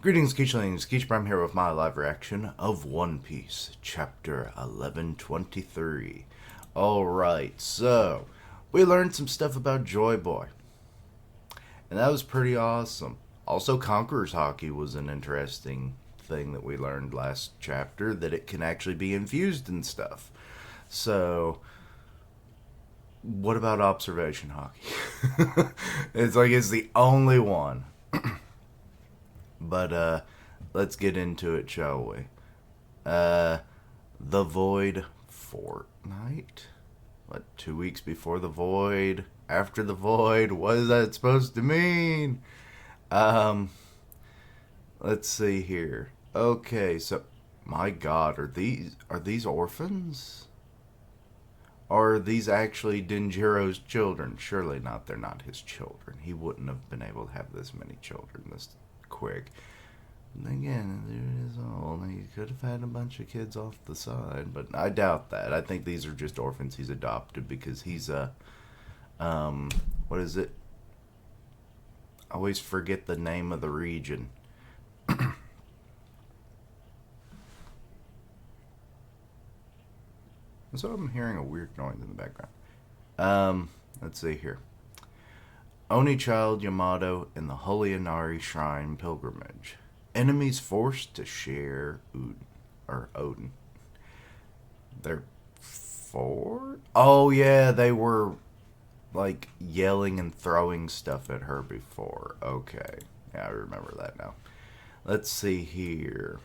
Greetings, Keechlings. Keech Prime here with my live reaction of One Piece, Chapter 1123. Alright, so, we learned some stuff about Joy Boy, and that was pretty awesome. Also, Conqueror's Hockey was an interesting thing that we learned last chapter, that it can actually be infused in stuff. So, what about Observation Hockey? It's like it's the only one. But let's get into it, shall we? The Void fortnight? What, 2 weeks before the Void? After the Void? What is that supposed to mean? Um, let's see here. Okay, so my God, are these orphans? Or are these actually Denjiro's children? Surely not. They're not his children. He wouldn't have been able to have this many children this quick. And again, there is all. He could have had a bunch of kids off the side, but I doubt that. I think these are just orphans he's adopted because he's a, what is it? I always forget the name of the region. So I'm hearing a weird noise in the background. Let's see here. Oni Child Yamato in the Holy Inari Shrine Pilgrimage. Enemies forced to share Odin. They're four? Oh yeah, they were like yelling and throwing stuff at her before. Okay. Yeah, I remember that now. Let's see here.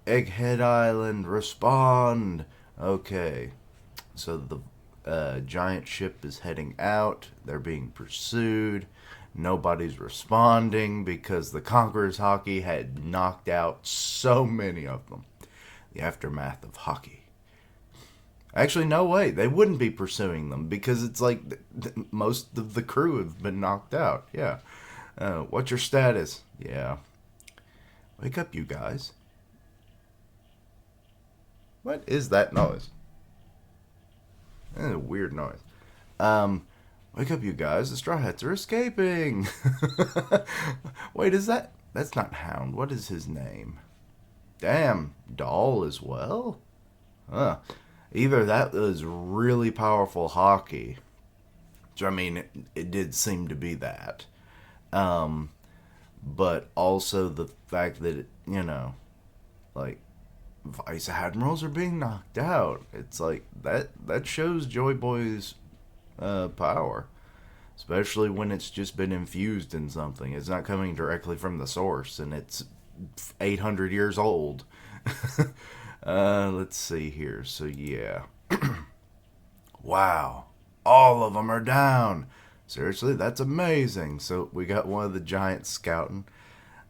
Egghead Island, respond! Okay. So the giant ship is heading out. They're being pursued. Nobody's responding because the Conqueror's Hockey had knocked out so many of them. The aftermath of hockey. Actually, no way. They wouldn't be pursuing them because it's like most of the crew have been knocked out. Yeah. What's your status? Yeah. Wake up, you guys. What is that noise? That's a weird noise. Wake up, you guys. The Straw Hats are escaping. Wait, that's not Hound. What is his name? Damn, Doll as well? Huh. Either that was really powerful hockey. Which, I mean, it did seem to be that. But also the fact that, like, Vice Admirals are being knocked out. It's like, that shows Joy Boy's power. Especially when it's just been infused in something. It's not coming directly from the source, and it's 800 years old. Let's see here. So, yeah. Wow. All of them are down. Seriously, that's amazing. So, we got one of the giants scouting.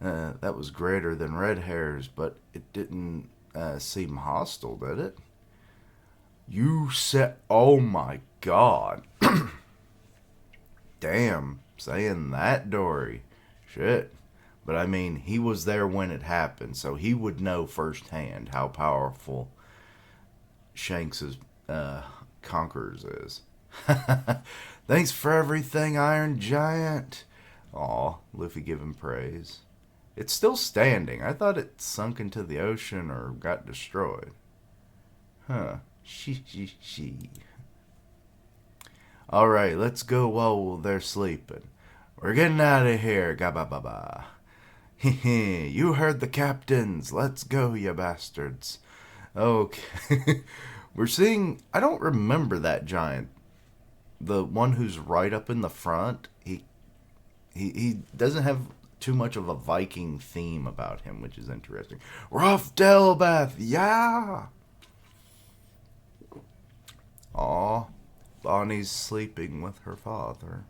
That was greater than Red Hair's, but it didn't seem hostile, did it? You said, oh my God. Damn, saying that, Dory. Shit. But I mean, he was there when it happened, so he would know firsthand how powerful Shanks's Conquerors is. Thanks for everything, Iron Giant. Aw, Luffy giving praise. It's still standing. I thought it sunk into the ocean or got destroyed. Huh. She. Alright, let's go while they're sleeping. We're getting out of here, gabba-ba-ba. Heh, you heard the captains. Let's go, you bastards. Okay. We're seeing... I don't remember that giant. The one who's right up in the front. He doesn't have too much of a Viking theme about him, which is interesting. Rough Delbath, yeah! Aw. Bonnie's sleeping with her father.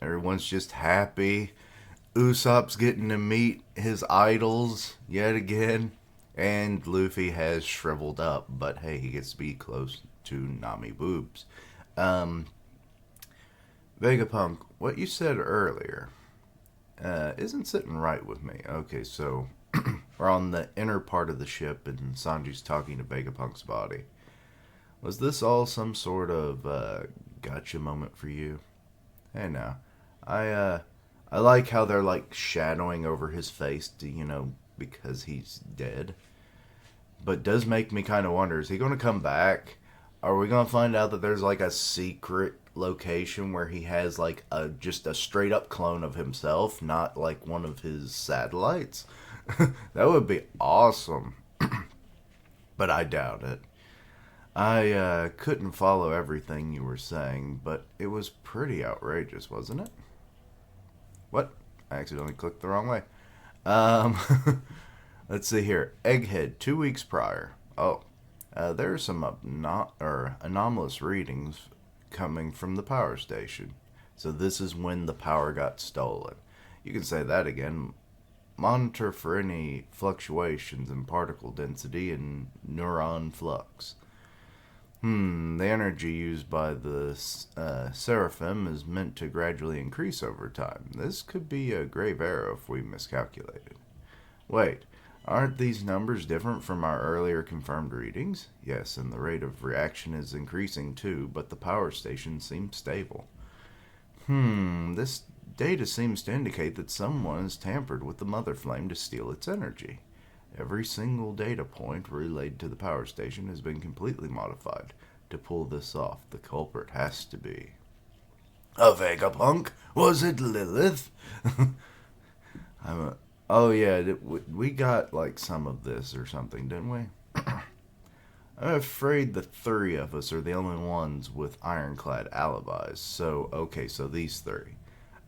Everyone's just happy. Usopp's getting to meet his idols yet again. And Luffy has shriveled up, but hey, he gets to be close to Nami boobs. Vegapunk, what you said earlier isn't sitting right with me. Okay, so we're on the inner part of the ship and Sanji's talking to Vegapunk's body. Was this all some sort of gotcha moment for you? Hey now, I like how they're like shadowing over his face to, because he's dead. But does make me kind of wonder, is he going to come back? Are we going to find out that there's like a secret location where he has like a just a straight up clone of himself, not like one of his satellites? That would be awesome. But I doubt it. I couldn't follow everything you were saying, but it was pretty outrageous, wasn't it? What? I accidentally clicked the wrong way. Um, let's see here. Egghead, 2 weeks prior. Oh, there are some anomalous readings coming from the power station. So this is when the power got stolen. You can say that again. Monitor for any fluctuations in particle density and neuron flux. The energy used by the Seraphim is meant to gradually increase over time. This could be a grave error if we miscalculated. Wait, aren't these numbers different from our earlier confirmed readings? Yes, and the rate of reaction is increasing too, but the power station seems stable. This data seems to indicate that someone has tampered with the mother flame to steal its energy. Every single data point relayed to the power station has been completely modified. To pull this off, the culprit has to be a Vegapunk. Was it Lilith? Oh yeah, we got like some of this or something, didn't we? I'm afraid the three of us are the only ones with ironclad alibis. So okay, so these three,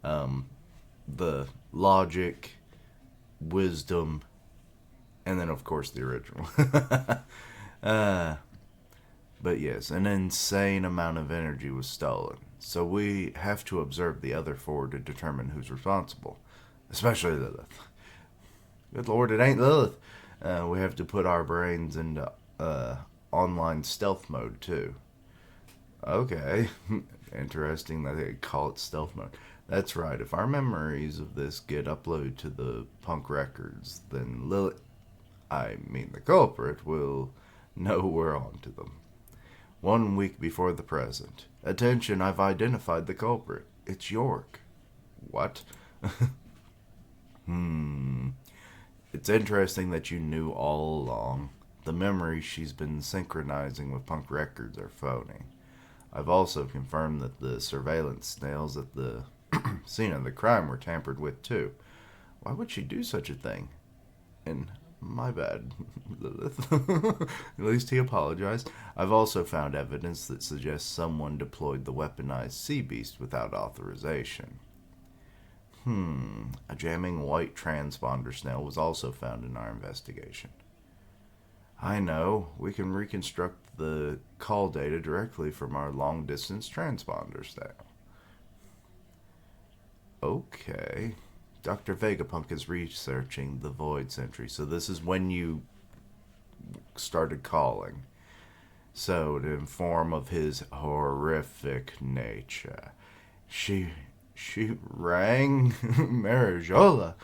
the logic, wisdom, and then of course the original. But yes, an insane amount of energy was stolen. So we have to observe the other four to determine who's responsible, especially Lilith. Good lord, it ain't Lilith. We have to put our brains into online stealth mode too. Okay, interesting that they call it stealth mode. That's right. If our memories of this get uploaded to the punk records, then the culprit, will know we're on to them. 1 week before the present. Attention, I've identified the culprit. It's York. What? It's interesting that you knew all along. The memories she's been synchronizing with punk records are phony. I've also confirmed that the surveillance snails at the scene of the crime were tampered with too. Why would she do such a thing? And my bad, Lilith. At least he apologized. I've also found evidence that suggests someone deployed the weaponized sea beast without authorization. A jamming white transponder snail was also found in our investigation. I know. We can reconstruct the call data directly from our long-distance transponder snail. Okay. Dr. Vegapunk is researching the Void Sentry. So this is when you started calling. So to inform of his horrific nature. She rang Marijola.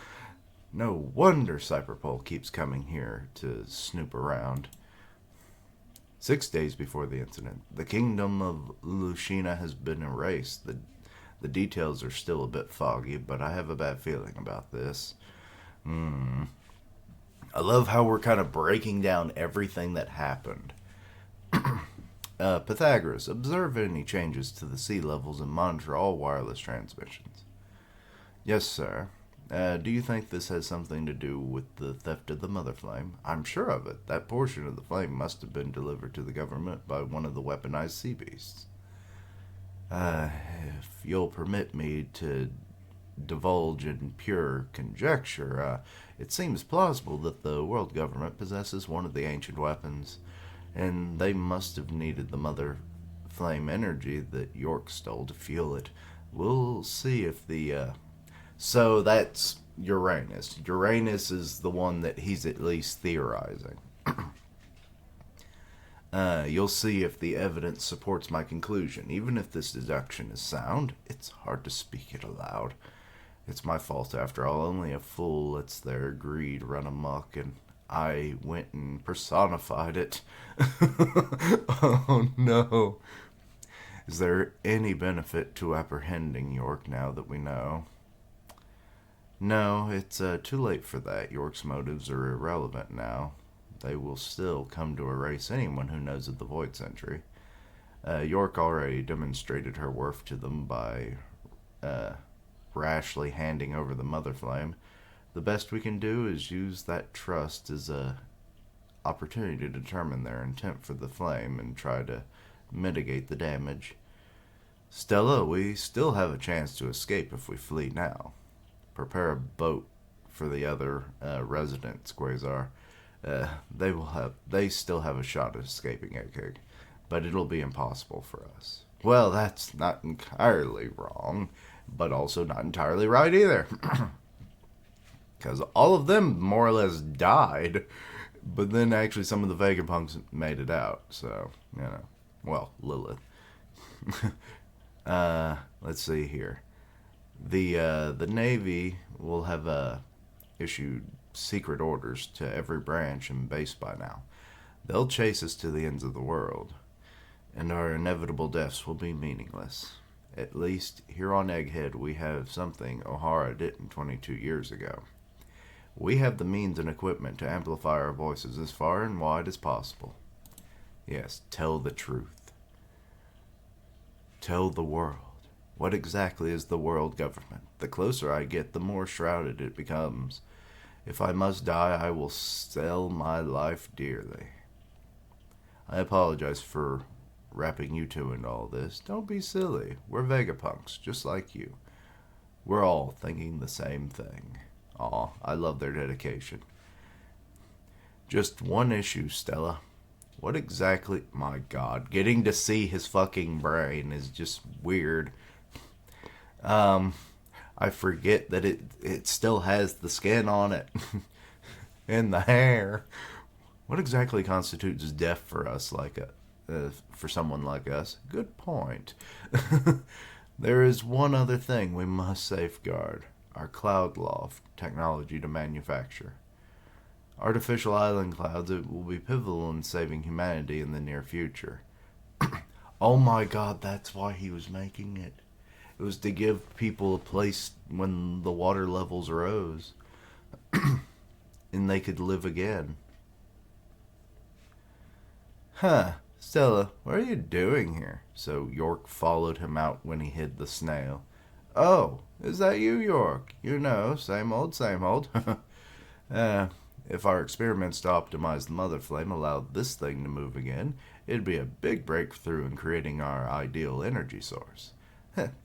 No wonder Cyberpole keeps coming here to snoop around. 6 days before the incident, the kingdom of Lucina has been erased. The details are still a bit foggy, but I have a bad feeling about this. I love how we're kind of breaking down everything that happened. Pythagoras, observe any changes to the sea levels and monitor all wireless transmissions. Yes, sir. Do you think this has something to do with the theft of the Mother Flame? I'm sure of it. That portion of the flame must have been delivered to the government by one of the weaponized sea beasts. If you'll permit me to divulge in pure conjecture, it seems plausible that the world government possesses one of the ancient weapons, and they must have needed the Mother Flame energy that York stole to fuel it. We'll see if the, So that's Uranus. Uranus is the one that he's at least theorizing. You'll see if the evidence supports my conclusion. Even if this deduction is sound, it's hard to speak it aloud. It's my fault after all. Only a fool lets their greed run amok, and I went and personified it. Oh no. Is there any benefit to apprehending York now that we know? No, it's too late for that. York's motives are irrelevant now. They will still come to erase anyone who knows of the Void Century. York already demonstrated her worth to them by uh, rashly handing over the Mother Flame. The best we can do is use that trust as a opportunity to determine their intent for the flame and try to mitigate the damage. Stella, we still have a chance to escape if we flee now. Prepare a boat for the other residents, Quasar. They still have a shot at escaping Egghead, but it'll be impossible for us. Well, that's not entirely wrong, but also not entirely right either. Because all of them more or less died, but then actually some of the Vegapunks made it out, so, well, Lilith. Let's see here. The Navy will have issued secret orders to every branch and base by now. They'll chase us to the ends of the world, and our inevitable deaths will be meaningless. At least here on Egghead we have something O'Hara didn't 22 years ago. We have the means and equipment to amplify our voices as far and wide as possible. Yes, tell the truth. Tell the world. What exactly is the world government? The closer I get, the more shrouded it becomes. If I must die, I will sell my life dearly. I apologize for wrapping you two into all this. Don't be silly. We're Vegapunks, just like you. We're all thinking the same thing. Aw, I love their dedication. Just one issue, Stella. What exactly... My God, getting to see his fucking brain is just weird. I forget that it still has the skin on it. And the hair. What exactly constitutes death for us, for someone like us? Good point. There is one other thing we must safeguard. Our cloud loft technology to manufacture. Artificial island clouds will be pivotal in saving humanity in the near future. Oh my God, that's why he was making it. It was to give people a place when the water levels rose. And they could live again. Huh, Stella, what are you doing here? So York followed him out when he hid the snail. Oh, is that you, York? Same old, same old. If our experiments to optimize the Mother Flame allowed this thing to move again, it'd be a big breakthrough in creating our ideal energy source.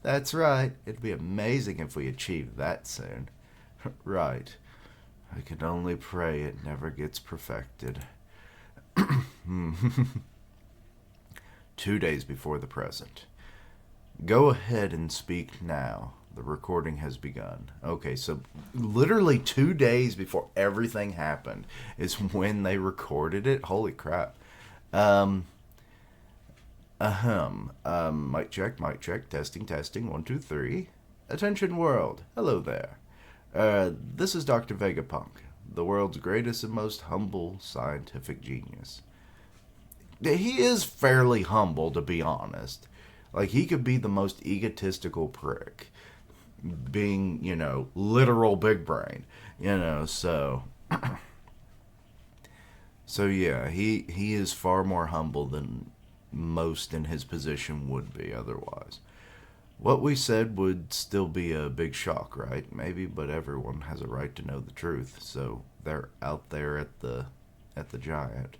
That's right. It'd be amazing if we achieved that soon. Right. I can only pray it never gets perfected. 2 days before the present. Go ahead and speak now. The recording has begun. Okay, so literally 2 days before everything happened is when they recorded it. Holy crap. Mic check, testing, 1, 2, 3. Attention world, hello there. This is Dr. Vegapunk, the world's greatest and most humble scientific genius. He is fairly humble, to be honest. Like, he could be the most egotistical prick, being, literal big brain, so... So yeah, he is far more humble than most in his position would be otherwise. What we said would still be a big shock, right? Maybe, but everyone has a right to know the truth, so they're out there at the giant.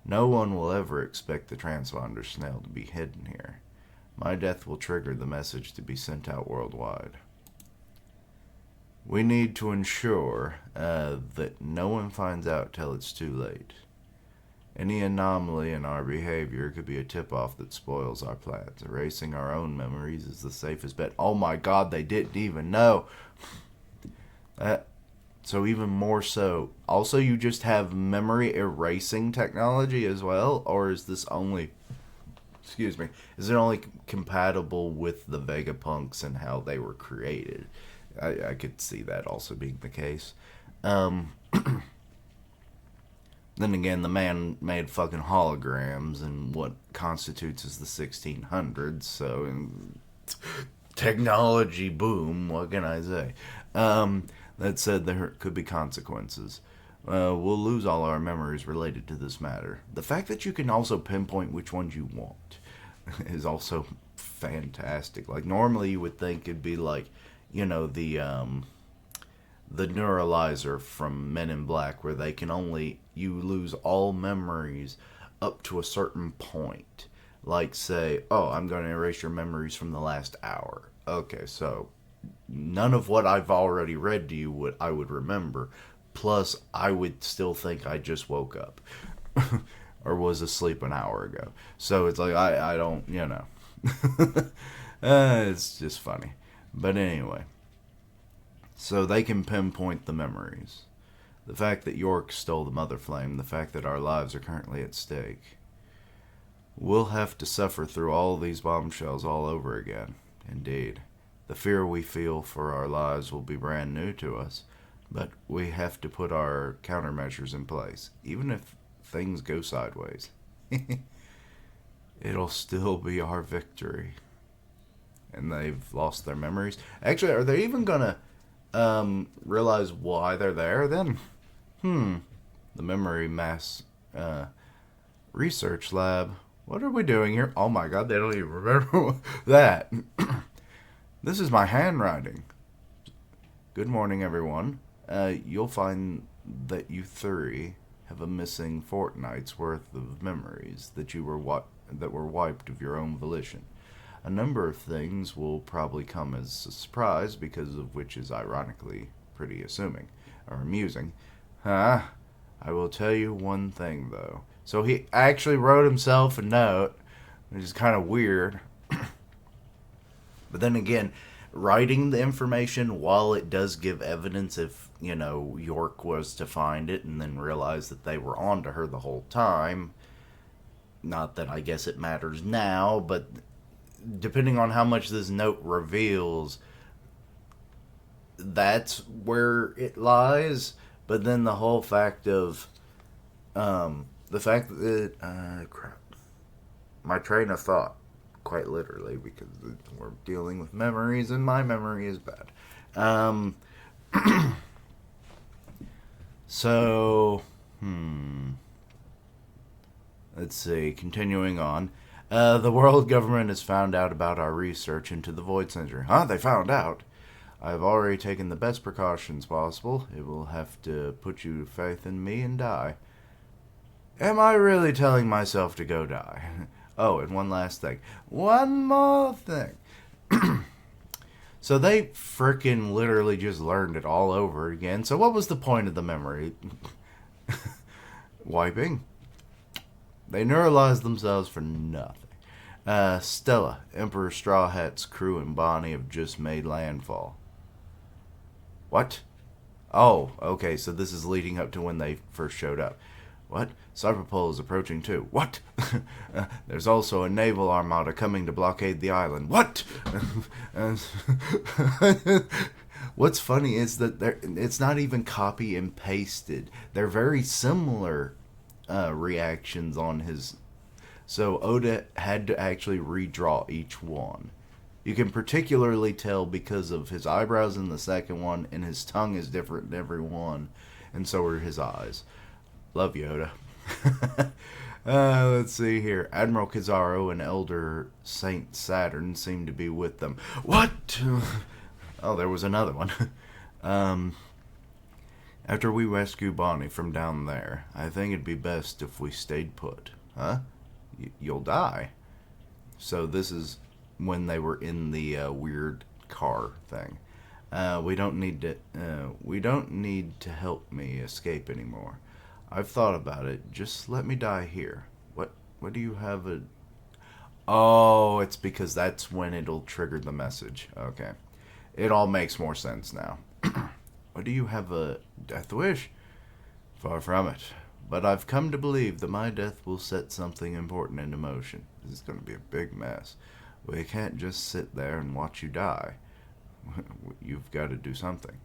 No one will ever expect the transponder snail to be hidden here. My death will trigger the message to be sent out worldwide. We need to ensure that no one finds out till it's too late. Any anomaly in our behavior could be a tip-off that spoils our plans. Erasing our own memories is the safest bet. Oh my God, they didn't even know. So even more so. Also, you just have memory erasing technology as well? Or is this only... Excuse me. Is it only compatible with the Vegapunks and how they were created? I could see that also being the case. Then again, the man made fucking holograms in what constitutes as the 1600s, so technology boom, what can I say? That said, there could be consequences. We'll lose all our memories related to this matter. The fact that you can also pinpoint which ones you want is also fantastic. Like, normally you would think it'd be like, the neuralizer from Men in Black, where they can only you lose all memories up to a certain point. Like, say, oh, I'm going to erase your memories from the last hour. Okay, so none of what I've already read to you would I would remember. Plus, I would still think I just woke up or was asleep an hour ago. So it's like I don't, it's just funny. But anyway, so they can pinpoint the memories. The fact that York stole the Mother Flame, the fact that our lives are currently at stake. We'll have to suffer through all these bombshells all over again. Indeed. The fear we feel for our lives will be brand new to us, but we have to put our countermeasures in place, even if things go sideways. It'll still be our victory. And they've lost their memories. Actually, are they even gonna realize why they're there then? The Memory Mass Research Lab. What are we doing here? Oh my god, they don't even remember that. This is my handwriting. Good morning, everyone. You'll find that you three have a missing fortnight's worth of memories that that were wiped of your own volition. A number of things will probably come as a surprise, because of which is ironically pretty assuming or amusing. I will tell you one thing though. So he actually wrote himself a note, which is kind of weird. But then again, writing the information, while it does give evidence if, York was to find it and then realize that they were on to her the whole time, not that I guess it matters now, but depending on how much this note reveals, that's where it lies. But then the whole fact of, the fact that, crap, my train of thought, quite literally, because we're dealing with memories and my memory is bad. So, let's see, continuing on. The world government has found out about our research into the Void Center. Huh? They found out? I've already taken the best precautions possible. It will have to put you to faith in me and die. Am I really telling myself to go die? Oh, and one last thing. One more thing. So they frickin' literally just learned it all over again. So what was the point of the memory wiping? They neuralized themselves for nothing. Stella, Emperor Straw Hat's crew, and Bonnie have just made landfall. What? Oh, okay, so this is leading up to when they first showed up. What? Cyberpol is approaching too. What? There's also a naval armada coming to blockade the island. What? What's funny is that it's not even copy and pasted. They're very similar reactions on his. So Oda had to actually redraw each one. You can particularly tell because of his eyebrows in the second one, and his tongue is different in every one, and so are his eyes. Love Yoda. Let's see here. Admiral Kizaru and Elder Saint Saturn seem to be with them. What? Oh, there was another one. After we rescue Bonnie from down there, I think it'd be best if we stayed put. Huh? You'll die. So this is when they were in the weird car thing. We don't need to help me escape anymore. I've thought about it. Just let me die here. What do you have a... Oh, it's because that's when it'll trigger the message. Okay. It all makes more sense now. What do you have a death wish? Far from it. But I've come to believe that my death will set something important into motion. This is going to be a big mess. We can't just sit there and watch you die. You've got to do something.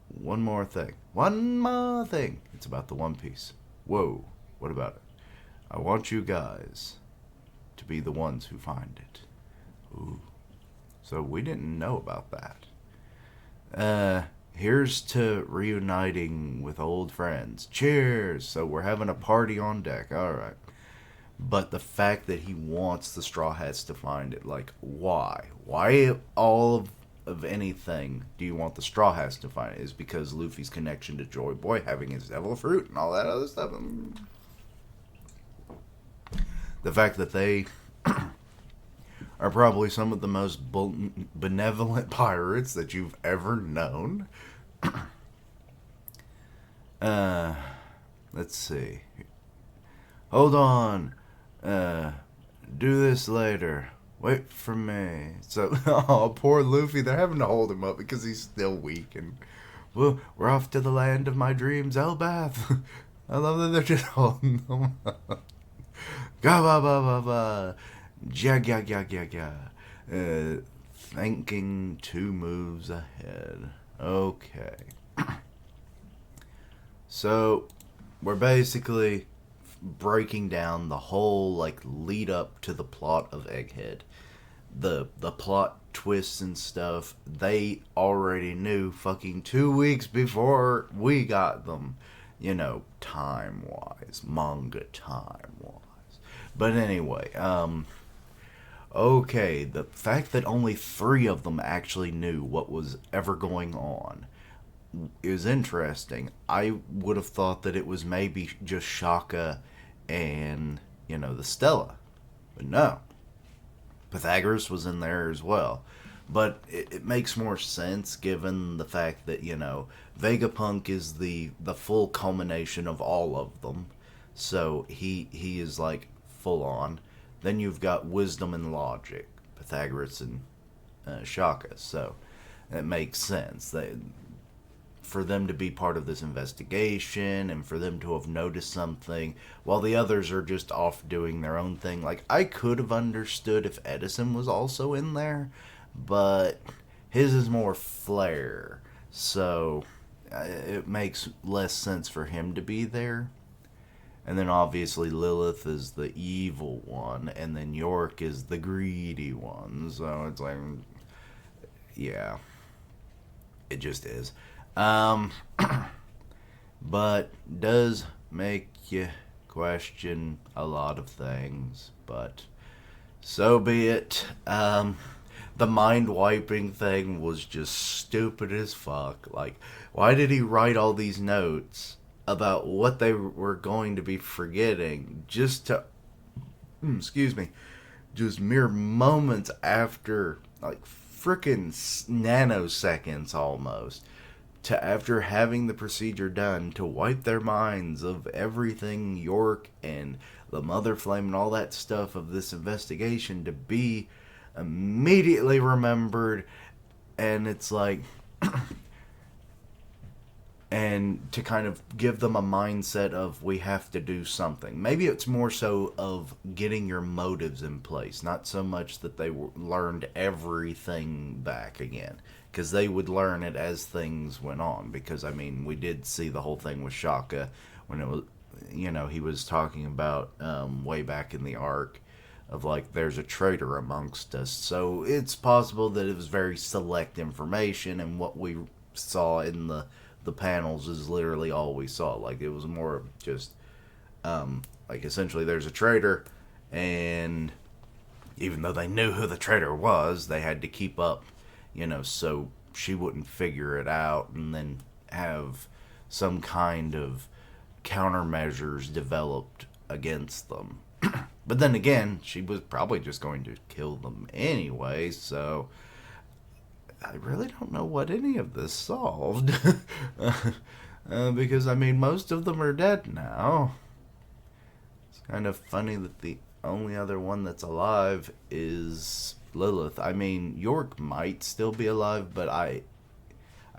One more thing. One more thing. It's about the One Piece. Whoa. What about it? I want you guys to be the ones who find it. Ooh. So we didn't know about that. here's to reuniting with old friends. Cheers! So we're having a party on deck. Alright. But the fact that he wants the Straw Hats to find it, like, why? Why all of anything do you want the Straw Hats to find it? Is because Luffy's connection to Joy Boy, having his devil fruit and all that other stuff. The fact that they are probably some of the most benevolent pirates that you've ever known. Let's see. Hold on. Do this later. Wait for me. So, oh, poor Luffy. They're having to hold him up because he's still weak. And, well, we're off to the land of my dreams, Elbath. I love that they're just holding him up. Ga ba ba ba ba. Ja ga ga ga ga. Thinking 2 moves ahead. Okay. So, we're basically breaking down the whole like lead up to the plot of Egghead. The plot twists and stuff, they already knew fucking 2 weeks before we got them. You know, time wise, manga time wise. But anyway, okay, the fact that only 3 of them actually knew what was ever going on is interesting. I would have thought that it was maybe just Shaka and, you know, the Stella. But no. Pythagoras was in there as well. But it makes more sense given the fact that, you know, Vegapunk is the full culmination of all of them. So he is like full on. Then you've got wisdom and logic, Pythagoras and Shaka. So it makes sense. For them to be part of this investigation and for them to have noticed something while the others are just off doing their own thing. Like, I could have understood if Edison was also in there, but his is more flair, so it makes less sense for him to be there. And then obviously Lilith is the evil one, and then York is the greedy one. So it's like, yeah, it just is. But does make you question a lot of things, but so be it. The mind wiping thing was just stupid as fuck. Like, why did he write all these notes about what they were going to be forgetting just to, excuse me, just mere moments after, like, frickin' nanoseconds almost, to after having the procedure done to wipe their minds of everything York and the Mother Flame and all that stuff of this investigation to be immediately remembered. And it's like and to kind of give them a mindset of we have to do something. Maybe it's more so of getting your motives in place, not so much that they learned everything back again, because they would learn it as things went on. Because I mean, we did see the whole thing with Shaka when it was, you know, he was talking about way back in the arc of like there's a traitor amongst us. So it's possible that it was very select information, and what we saw in the panels is literally all we saw. Like, it was more of just like essentially there's a traitor, and even though they knew who the traitor was, they had to keep up, you know, so she wouldn't figure it out, and then have some kind of countermeasures developed against them. But then again, she was probably just going to kill them anyway, so I really don't know what any of this solved. Because, I mean, most of them are dead now. It's kind of funny that the only other one that's alive is Lilith. I mean, York might still be alive, but I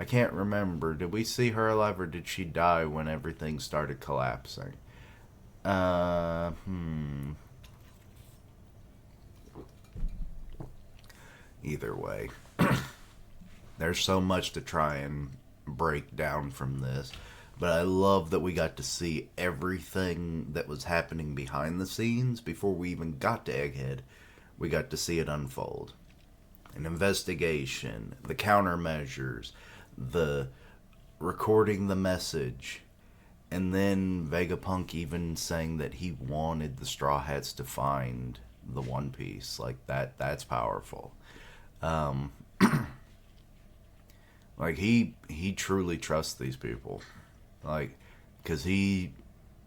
can't remember. Did we see her alive, or did she die when everything started collapsing? Either way. There's so much to try and break down from this. But I love that we got to see everything that was happening behind the scenes before we even got to Egghead. We got to see it unfold. An investigation, the countermeasures, the recording the message, and then Vegapunk even saying that he wanted the Straw Hats to find the One Piece. Like, that's powerful. Um, like, he truly trusts these people. Like, because he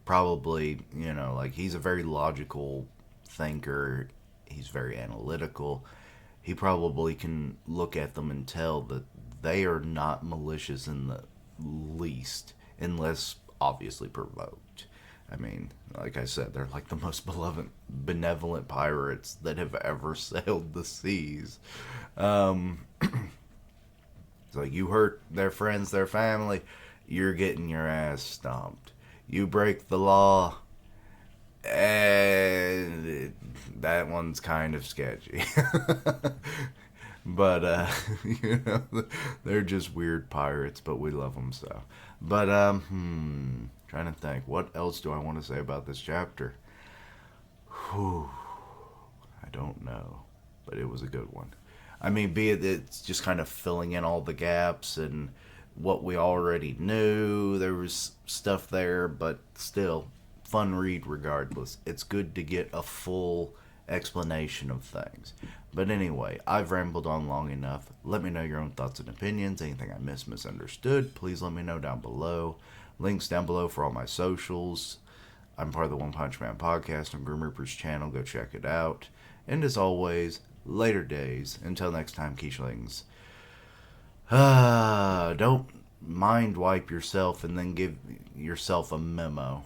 probably, like, he's a very logical thinker. He's very analytical. He probably can look at them and tell that they are not malicious in the least, unless obviously provoked. I mean, like I said, they're like the most benevolent pirates that have ever sailed the seas. It's like, you hurt their friends, their family, you're getting your ass stomped. You break the law, and that one's kind of sketchy. But they're just weird pirates, but we love them so. But trying to think, what else do I want to say about this chapter? Whew, I don't know, but it was a good one. I mean, be it it's just kind of filling in all the gaps and what we already knew. There was stuff there, but still, fun read regardless. It's good to get a full explanation of things. But anyway, I've rambled on long enough. Let me know your own thoughts and opinions. Anything I misunderstood, please let me know down below. Links down below for all my socials. I'm part of the One Punch Man podcast on Grim Reaper's channel. Go check it out. And as always, later days. Until next time, Quiche-lings. Don't mind wipe yourself and then give yourself a memo.